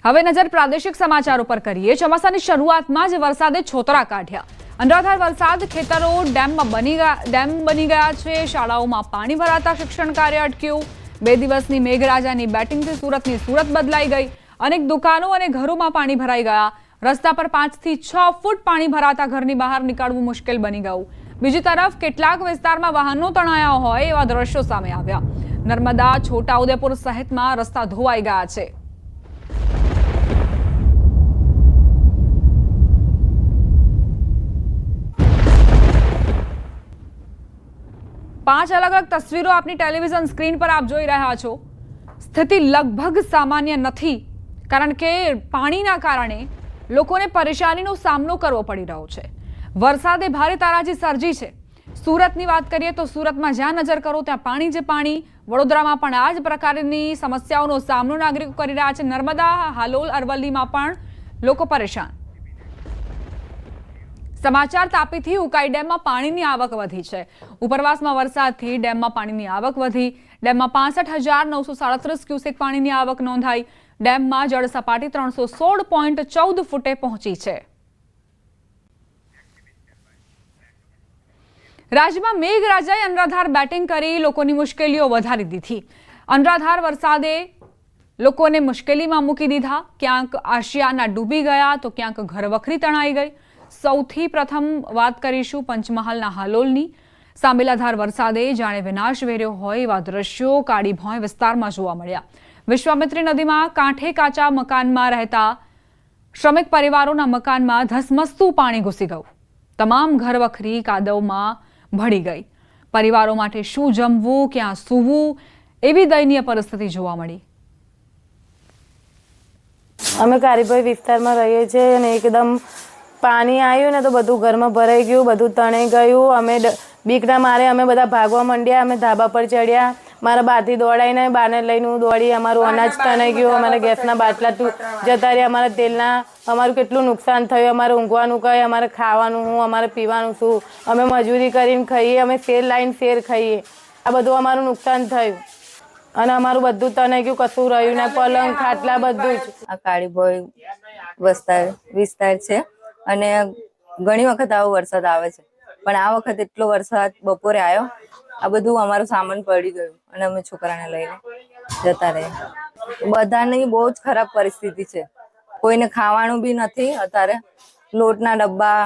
હવે નજર પ્રાદેશિક સમાચારો પર કરીએ। ચોમાસાની શરૂઆતમાં જ વરસાદે છોતરા કાઢ્યા। અનરાધાર વરસાદ, ખેતરો ડેમ બની ગયા છે। શાળાઓમાં પાણી ભરાતા શિક્ષણ કાર્ય અટક્યું। 2 દિવસની મેઘરાજાની બેટિંગથી સુરત બદલાઈ ગઈ। અનેક દુકાનો અને ઘરોમાં પાણી ભરાઈ ગયા। રસ્તા પર 5 થી 6 ફૂટ પાણી ભરાતા ઘરની બહાર નીકળવું મુશ્કેલ બની ગયું। બીજી તરફ કેટલાક વિસ્તારમાં વાહનો તણાયા હોય એવા દ્રશ્યો સામે આવ્યા। નર્મદા, છોટાઉદેપુર સહિતમાં રસ્તા ધોવાઈ ગયા છે। 5 अलग-अलग तस्वीरों अपनी टेलिविजन स्क्रीन पर आप જોઈ રહ્યા છો। સ્થિતિ લગભગ સામાન્ય નથી, કારણ કે પાણીના કારણે લોકોને પરેશાનીનો સામનો કરવો પડી રહ્યો છે। વરસાદે ભારે તારાજી સર્જી છે। સુરતની વાત કરીએ તો સુરતમાં જ્યાં નજર કરો ત્યાં પાણી જ પાણી। વડોદરામાં પણ આ જ પ્રકારની સમસ્યાઓનો સામનો નાગરિકો કરી રહ્યા છે। નર્મદા, હાલોલ, અરવલ્લીમાં પણ લોકો પરેશાન। સમાચાર તાપીથી ઉકાઈ ડેમમાં પાણીની આવક વધી છે। ઉપરવાસમાં વરસાદથી ડેમમાં પાણીની આવક વધી। ડેમમાં 65,937 ક્યુસેક પાણીની આવક નોંધાઈ। ડેમમાં જળ સપાટી 316.14 ફૂટે પહોંચી છે। રાજ્યમાં મેઘરાજાએ અનરાધાર બેટિંગ કરી લોકોની મુશ્કેલીઓ વધારી દીધી। અનરાધાર વરસાદે લોકોને મુશ્કેલીમાં મૂકી દીધા। ક્યાંક આશિયાના ડૂબી ગયા તો ક્યાંક ઘરવખરી તણાઈ ગઈ। સૌથી પ્રથમ વાત કરીશું પંચમહાલના હાલોલની। સાંબેલાધાર વરસાદે જાણે વિનાશ વેર્યો હોય એવા દ્રશ્યો કાળી ભોંય વિસ્તારમાં જોવા મળ્યા। વિશ્વામિત્રી નદીમાં કાંઠે કાચા મકાનમાં રહેતા શ્રમિક પરિવારોના મકાનમાં ધસમસતું પાણી ઘૂસી ગયું। તમામ ઘરવખરી કાદવમાં ભળી ગઈ। પરિવારો માટે શું જમવું, ક્યાં સૂવું એવી દયનીય પરિસ્થિતિ જોવા મળી। અમે કારીભાઈ વિસ્તારમાં રહીએ છીએ અને એકદમ પાણી આવ્યું ને તો બધું ઘરમાં ભરાઈ ગયું, બધું તણાઈ ગયું। અમે બીકના મારે અમે બધા ભાગવા માંડ્યા। અમે ધાબા પર ચડ્યા। મારા બાથી દોડાઈને બાને લઈને હું દોડી। અમારું અનાજ તણાઈ ગયું, અમારા ગેસના બાટલા જતા રહ્યા, અમારા તેલના અમારું કેટલું નુકસાન થયું। અમારે ઊંઘવાનું કહે, અમારે ખાવાનું શું, અમારે પીવાનું શું। અમે મજૂરી કરીને ખાઈએ, અમે શેર લાવીને શેર ખાઈએ। આ બધું અમારું નુકસાન થયું અને અમારું બધું તણાઈ ગયું, કશું રહ્યું ને, પલંગ ખાટલા બધું જ। આ કાળીભોય વિસ્તાર છે અને ઘણી વખત આવો વરસાદ આવે છે, પણ આ વખત એટલો વરસાદ બપોરે આવ્યો, આ બધું અમારું સામાન પડી ગયું અને અમે છોકરાને લઈને જતા રહ્યા। બધાની બહુ જ ખરાબ પરિસ્થિતિ છે। કોઈને ખાવાનું બી નથી અત્યારે। લોટના ડબ્બા